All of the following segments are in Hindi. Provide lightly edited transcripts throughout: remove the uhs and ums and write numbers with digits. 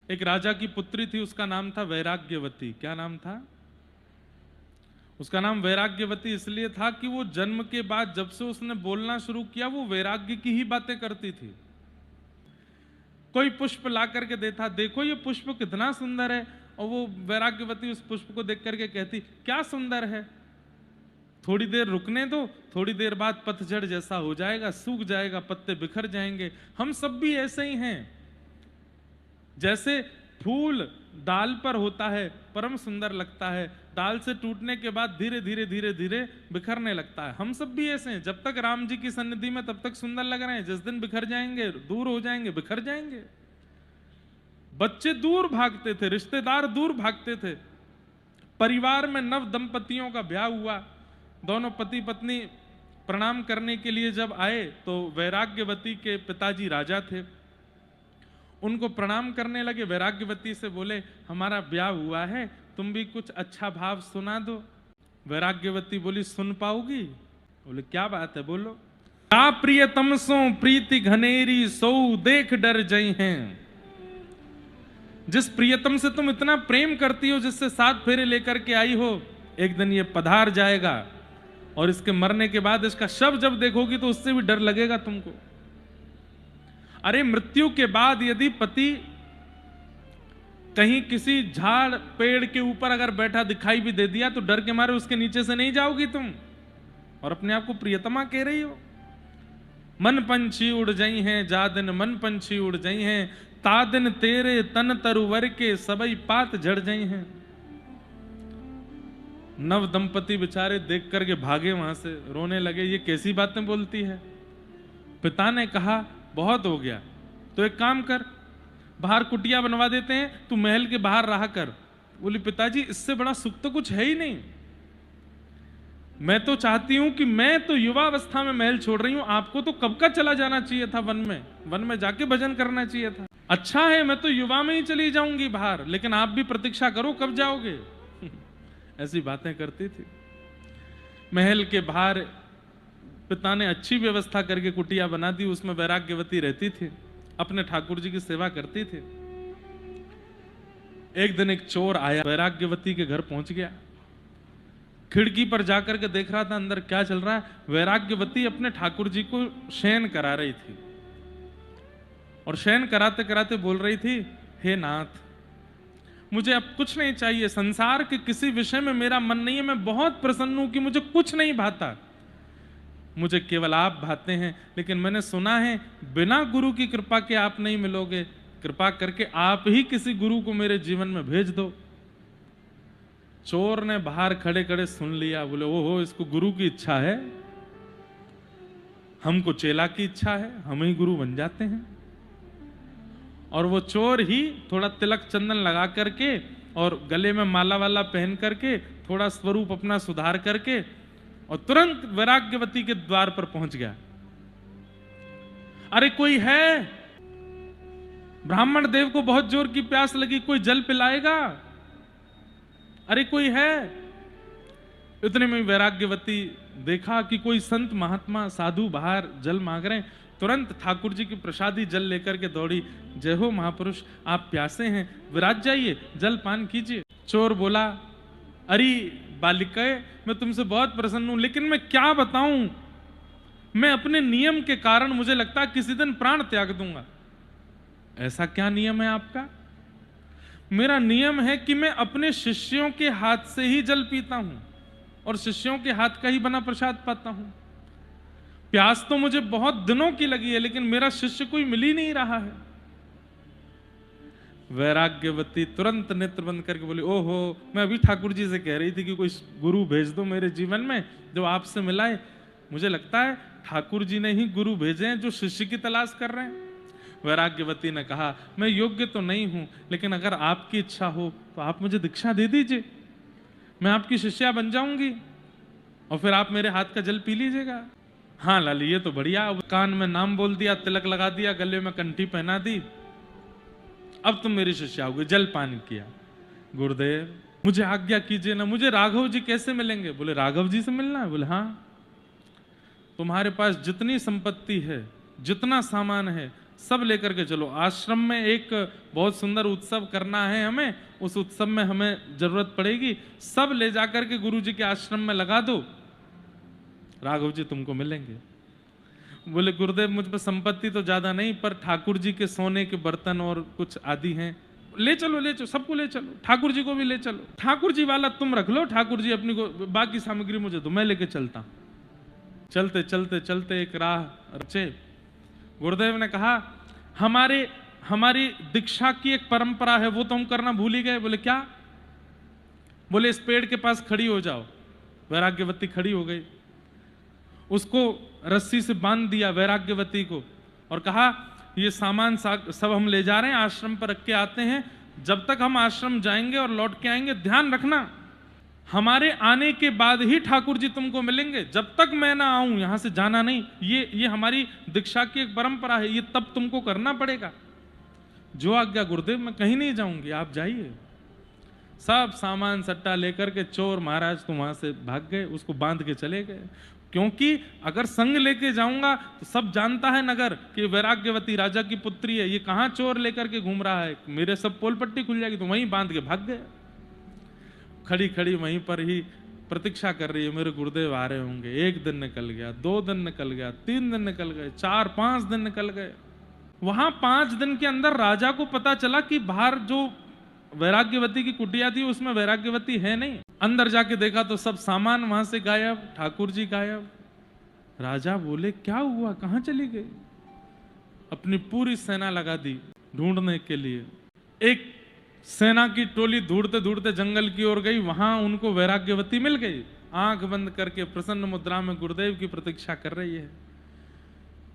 एक राजा की पुत्री थी, उसका नाम था वैराग्यवती। क्या नाम था उसका? नाम वैराग्यवती इसलिए था कि वो जन्म के बाद जब से उसने बोलना शुरू किया वो वैराग्य की ही बातें करती थी। कोई पुष्प ला करके देता, देखो ये पुष्प कितना सुंदर है, और वो वैराग्यवती उस पुष्प को देख करके कहती क्या सुंदर है, थोड़ी देर रुकने दो, थोड़ी देर बाद पतझड़ जैसा हो जाएगा, सूख जाएगा, पत्ते बिखर जाएंगे। हम सब भी ऐसे ही हैं। जैसे फूल डाल पर होता है, परम सुंदर लगता है, डाल से टूटने के बाद धीरे धीरे धीरे धीरे बिखरने लगता है। हम सब भी ऐसे हैं। जब तक राम जी की सन्निधि में तब तक सुंदर लग रहे हैं, जिस दिन बिखर जाएंगे, दूर हो जाएंगे, बिखर जाएंगे। बच्चे दूर भागते थे, रिश्तेदार दूर भागते थे। परिवार में नव दंपतियों का ब्याह हुआ, दोनों पति पत्नी प्रणाम करने के लिए जब आए तो वैराग्यवती के पिताजी राजा थे, उनको प्रणाम करने लगे। वैराग्यवती से बोले हमारा ब्याह हुआ है, तुम भी कुछ अच्छा भाव सुना दो। वैराग्यवती बोली सुन पाओगी? बोले क्या बात है, बोलो। क्या प्रियतम सो प्रीति घनेरी सो देख डर जई हैं। जिस प्रियतम से तुम इतना प्रेम करती हो, जिससे 7 फेरे लेकर के आई हो, एक दिन ये पधार जाएगा और इसके मरने के बाद इसका शव जब देखोगी तो उससे भी डर लगेगा तुमको। अरे मृत्यु के बाद यदि पति कहीं किसी झाड़ पेड़ के ऊपर अगर बैठा दिखाई भी दे दिया तो डर के मारे उसके नीचे से नहीं जाओगी तुम, और अपने आप को प्रियतमा कह रही हो। मन पंछी उड़ जाई हैं जा दिन मन पंछी उड़ जाई हैं, ता दिन तेरे तन तरुवर के सबई पात झड़ जाई हैं। नव दंपति बेचारे देख करके भागे वहां से, रोने लगे, ये कैसी बातें बोलती है। पिता ने कहा बहुत हो गया, तो एक काम कर, बाहर कुटिया बनवा देते हैं, तू महल के बाहर रहा कर। बोली पिताजी इससे बड़ा सुख तो कुछ है ही नहीं। मैं तो चाहती हूं कि मैं तो युवा अवस्था में महल छोड़ रही हूं, आपको तो कब का चला जाना चाहिए था वन में जाके भजन करना चाहिए था। अच्छा है मैं तो युवा में ही चली जाऊंगी बाहर, लेकिन आप भी प्रतीक्षा करो कब जाओगे। ऐसी बातें करती थी। महल के बाहर पिता ने अच्छी व्यवस्था करके कुटिया बना दी, उसमें वैराग्यवती रहती थी, अपने ठाकुर जी की सेवा करती थी। एक दिन एक चोर आया, वैराग्यवती के घर पहुंच गया, खिड़की पर जाकर के देख रहा था अंदर क्या चल रहा है। वैराग्यवती अपने ठाकुर जी को शयन करा रही थी, और शयन कराते कराते बोल रही थी हे नाथ, मुझे अब कुछ नहीं चाहिए, संसार के किसी विषय में मेरा मन नहीं है, मैं बहुत प्रसन्न हूं कि मुझे कुछ नहीं भाता, मुझे केवल आप भाते हैं। लेकिन मैंने सुना है बिना गुरु की कृपा के आप नहीं मिलोगे, कृपा करके आप ही किसी गुरु को मेरे जीवन में भेज दो। चोर ने बाहर खड़े खड़े सुन लिया, बोले ओहो इसको गुरु की इच्छा है, हमको चेला की इच्छा है, हम ही गुरु बन जाते हैं। और वो चोर ही थोड़ा तिलक चंदन लगा करके और गले में माला वाला पहन करके थोड़ा स्वरूप अपना सुधार करके और तुरंत वैराग्यवती के द्वार पर पहुंच गया। अरे कोई है, ब्राह्मण देव को बहुत जोर की प्यास लगी, कोई जल पिलाएगा, अरे कोई है। इतने में वैराग्यवती देखा कि कोई संत महात्मा साधु बाहर जल मांग रहे हैं, तुरंत ठाकुर जी की प्रसादी जल लेकर के दौड़ी, जय हो महापुरुष, आप प्यासे हैं, विराज जाइए, जल पान कीजिए। चोर बोला अरे बालिका, मैं तुमसे बहुत प्रसन्न हूं, लेकिन मैं क्या बताऊं, मैं अपने नियम के कारण मुझे लगता है किसी दिन प्राण त्याग दूंगा। ऐसा क्या नियम है आपका? मेरा नियम है कि मैं अपने शिष्यों के हाथ से ही जल पीता हूं और शिष्यों के हाथ का ही बना प्रसाद पाता हूं। प्यास तो मुझे बहुत दिनों की लगी है, लेकिन मेरा शिष्य कोई मिल ही नहीं रहा है। वैराग्यवती तुरंत नेत्र बंद करके बोली ओहो, मैं अभी ठाकुर जी से कह रही थी कि कोई गुरु भेज दो मेरे जीवन में जो आपसे मिलाए। मुझे लगता है ठाकुर जी ने ही गुरु भेजे हैं जो शिष्य की तलाश कर रहे हैं। वैराग्यवती ने कहा मैं योग्य तो नहीं हूं, लेकिन अगर आपकी इच्छा हो तो आप मुझे दीक्षा दे दीजिए, मैं आपकी शिष्या बन जाऊंगी और फिर आप मेरे हाथ का जल पी लीजिएगा। हाँ लाली ये तो बढ़िया, कान में नाम बोल दिया, तिलक लगा दिया, गले में कंठी पहना दी, अब तुम मेरी शिष्या होगी, जल पान किया। गुरुदेव मुझे आज्ञा कीजिए ना, मुझे राघव जी कैसे मिलेंगे? बोले राघव जी से मिलना है? बोले हाँ, तुम्हारे पास जितनी संपत्ति है, जितना सामान है, सब लेकर के चलो। आश्रम में एक बहुत सुंदर उत्सव करना है हमें, उस उत्सव में हमें जरूरत पड़ेगी, सब ले जाकर के गुरु जी के आश्रम में लगा दो, राघव जी तुमको मिलेंगे। बोले गुरुदेव मुझ पर संपत्ति तो ज्यादा नहीं, पर ठाकुर जी के सोने के बर्तन और कुछ आदि हैं, ले चलो सबको ले चलो, ठाकुर जी को भी ले चलो। ठाकुर जी वाला तुम रख लो, ठाकुर जी अपनी को, बाकी सामग्री मुझे दो, मैं लेके चलता। चलते चलते चलते एक राह रचे। गुरुदेव ने कहा हमारी दीक्षा की एक परंपरा है, वो तो हम करना भूल ही गए। बोले क्या? बोले इस पेड़ के पास खड़ी हो जाओ। वैराग्यवती खड़ी हो गई, उसको रस्सी से बांध दिया वैराग्यवती को, और कहा ये सामान सब हम ले जा रहे हैं, आश्रम पर रख के आते हैं, जब तक हम आश्रम जाएंगे और लौट के आएंगे ध्यान रखना, हमारे आने के बाद ही ठाकुर जी तुमको मिलेंगे, जब तक मैं ना आऊं यहां से जाना नहीं। ये हमारी दीक्षा की एक परंपरा है, ये तब तुमको करना पड़ेगा। जो आज्ञा गुरुदेव, मैं कहीं नहीं जाऊंगी, आप जाइए। सब सामान सट्टा लेकर के चोर महाराज तो वहां से भाग गए, उसको बांध के चले गए। क्योंकि अगर संग लेके जाऊंगा तो सब जानता है नगर कि वैराग्यवती राजा की पुत्री है, ये कहां चोर लेकर के घूम रहा है, मेरे सब पोल पट्टी खुल जाएगी। तो वहीं बांध के भाग गए। खड़ी खड़ी वहीं पर ही प्रतीक्षा कर रही है, मेरे गुरुदेव आ रहे होंगे। 1 दिन निकल गया, 2 दिन निकल गया, 3 दिन निकल गए, 4-5 दिन निकल गए। वहां 5 दिन के अंदर राजा को पता चला कि बाहर जो वैराग्यवती की कुटिया थी उसमें वैराग्यवती है नहीं। अंदर जाके देखा तो सब सामान वहां से गायब, ठाकुर जी गायब। राजा बोले क्या हुआ, कहां चली गई? अपनी पूरी सेना लगा दी ढूंढने के लिए। एक सेना की टोली ढूंढते ढूंढते जंगल की ओर गई, वहां उनको वैराग्यवती मिल गई, आंख बंद करके प्रसन्न मुद्रा में गुरुदेव की प्रतीक्षा कर रही है।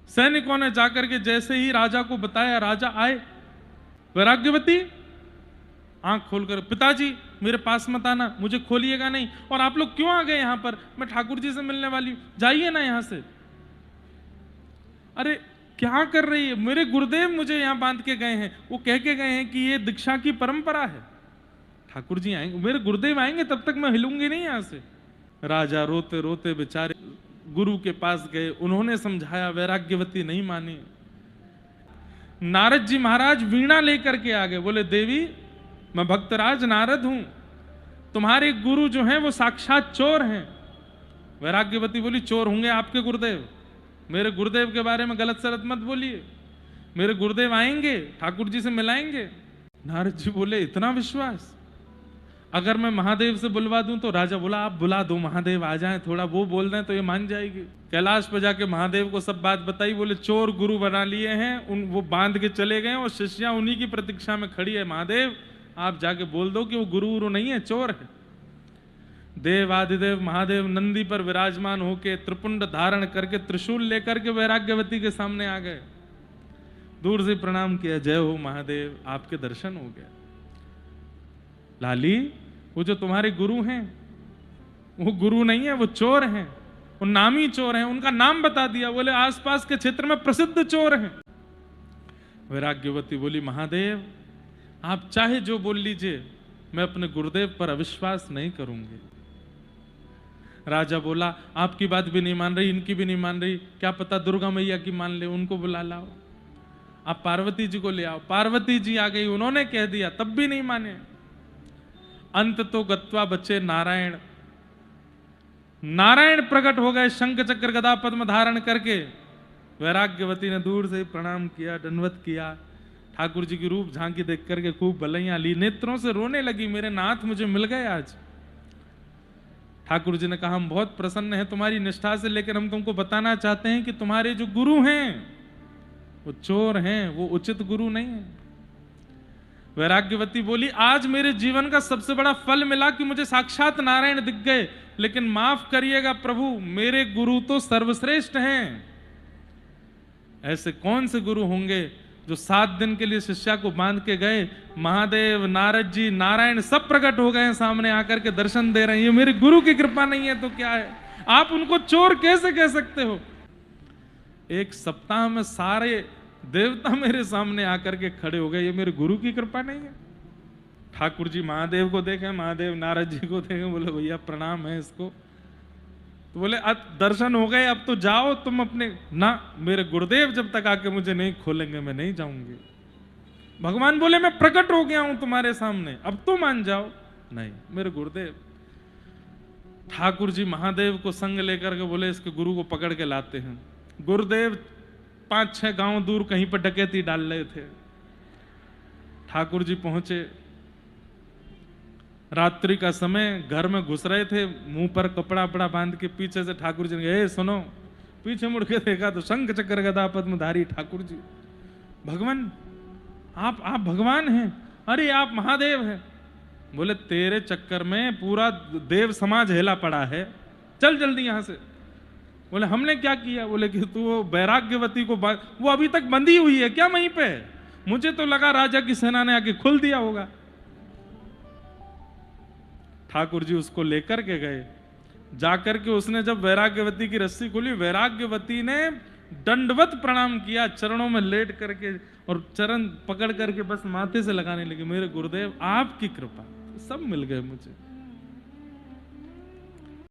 सैनिकों ने जाकर के जैसे ही राजा को बताया, राजा आए, वैराग्यवती आंख खोलकर, पिताजी मेरे पास मत आना, मुझे खोलिएगा नहीं, और आप लोग क्यों आ गए यहां पर, मैं ठाकुर जी से मिलने वाली हूं, जाइए ना यहां से। अरे क्या कर रही है, मेरे गुरुदेव मुझे यहां बांध के गए हैं, वो कह के गए हैं कि ये दीक्षा की परंपरा है, ठाकुर जी आएंगे, मेरे गुरुदेव आएंगे तब तक मैं हिलूंगी नहीं यहां से। राजा रोते रोते बेचारे गुरु के पास गए, उन्होंने समझाया, वैराग्यवती नहीं मानी। नारद जी महाराज वीणा लेकर के आ गए, बोले देवी मैं भक्तराज नारद हूं, तुम्हारे गुरु जो हैं वो साक्षात चोर हैं। वैराग्यवती बोली चोर होंगे आपके गुरुदेव, मेरे गुरुदेव के बारे में गलत सलत मत बोलिए, मेरे गुरुदेव आएंगे, ठाकुर जी से मिलाएंगे। नारद जी बोले इतना विश्वास, अगर मैं महादेव से बुलवा दूं तो? राजा बोला आप बुला दो, महादेव आ जाएं, थोड़ा वो बोल दें तो ये मान जाएगी। कैलाश पे जाके महादेव को सब बात बताई, बोले चोर गुरु बना लिए हैं, वो बांध के चले गए और शिष्या उन्हीं की प्रतीक्षा में खड़ी है, महादेव आप जाके बोल दो कि वो गुरु नहीं है, चोर है। देव आदिदेव महादेव नंदी पर विराजमान होके त्रिपुंड धारण करके त्रिशूल लेकर के वैराग्यवती के सामने आ गए, दूर से प्रणाम किया, जय हो महादेव, आपके दर्शन हो गए। लाली वो जो तुम्हारे गुरु हैं वो गुरु नहीं है, वो चोर हैं, वो नामी चोर हैं, उनका नाम बता दिया, बोले आसपास के क्षेत्र में प्रसिद्ध चोर हैं। वैराग्यवती बोली महादेव आप चाहे जो बोल लीजिए, मैं अपने गुरुदेव पर अविश्वास नहीं करूंगी। राजा बोला आपकी बात भी नहीं मान रही, इनकी भी नहीं मान रही, क्या पता दुर्गा मैया की मान ले, उनको बुला लाओ, आप पार्वती जी को ले आओ। पार्वती जी आ गई, उन्होंने कह दिया, तब भी नहीं माने। अंत तो गत्वा बचे नारायण, नारायण प्रकट हो गए शंख चक्र गदा पद्म धारण करके। वैराग्यवती ने दूर से प्रणाम किया, दंडवत किया, ठाकुर जी की रूप झांकी देख करके खूब बलैया ली, नेत्रों से रोने लगी, मेरे नाथ मुझे मिल गए आज। ठाकुर जी ने कहा हम बहुत प्रसन्न हैं तुम्हारी निष्ठा से, लेकिन हम तुमको बताना चाहते हैं कि तुम्हारे जो गुरु हैं वो चोर हैं, वो उचित गुरु नहीं है। वैराग्यवती बोली आज मेरे जीवन का सबसे बड़ा फल मिला कि मुझे साक्षात नारायण दिख गए, लेकिन माफ करिएगा प्रभु, मेरे गुरु तो सर्वश्रेष्ठ हैं। ऐसे कौन से गुरु होंगे जो 7 दिन के लिए शिष्या को बांध के गए, महादेव नारद जी नारायण सब प्रकट हो गए हैं सामने आकर के दर्शन दे रहे हैं, ये मेरे गुरु की कृपा नहीं है तो क्या है? आप उनको चोर कैसे कह सकते हो? 1 सप्ताह में सारे देवता मेरे सामने आकर के खड़े हो गए, ये मेरे गुरु की कृपा नहीं है? ठाकुर जी महादेव को देखें, महादेव नारद जी को देखें, बोले भैया प्रणाम है इसको, तो बोले दर्शन हो गए, अब तो जाओ तुम अपने। ना, मेरे गुरुदेव जब तक आके मुझे नहीं खोलेंगे मैं नहीं जाऊंगी। भगवान बोले मैं प्रकट हो गया हूं तुम्हारे सामने, अब तो मान जाओ। नहीं, मेरे गुरुदेव। ठाकुर जी महादेव को संग लेकर के बोले इसके गुरु को पकड़ के लाते हैं। गुरुदेव 5-6 गांव दूर कहीं पर डकैती डाल रहे थे। ठाकुर जी पहुंचे, रात्रि का समय, घर में घुस रहे थे, मुंह पर कपड़ा वपड़ा बांध के। पीछे से ठाकुर जी ने कहा, सुनो। पीछे मुड़ के देखा तो शंख चक्र गदा पद्मधारी ठाकुर जी। भगवान, आप भगवान हैं? अरे आप महादेव हैं। बोले तेरे चक्कर में पूरा देव समाज हेला पड़ा है, चल जल्दी यहां से। बोले हमने क्या किया? बोले कि तू वो वैराग्यवती को वो अभी तक बंधी हुई है क्या वहीं पे? मुझे तो लगा राजा की सेना ने आके खुल दिया होगा। ठाकुर जी उसको लेकर के गए। जाकर के उसने जब वैराग्यवती की रस्सी खोली, वैराग्यवती ने दंडवत प्रणाम किया, चरणों में लेट करके, और चरण पकड़ करके बस माथे से लगाने लगे, मेरे गुरुदेव आपकी कृपा, सब मिल गए मुझे।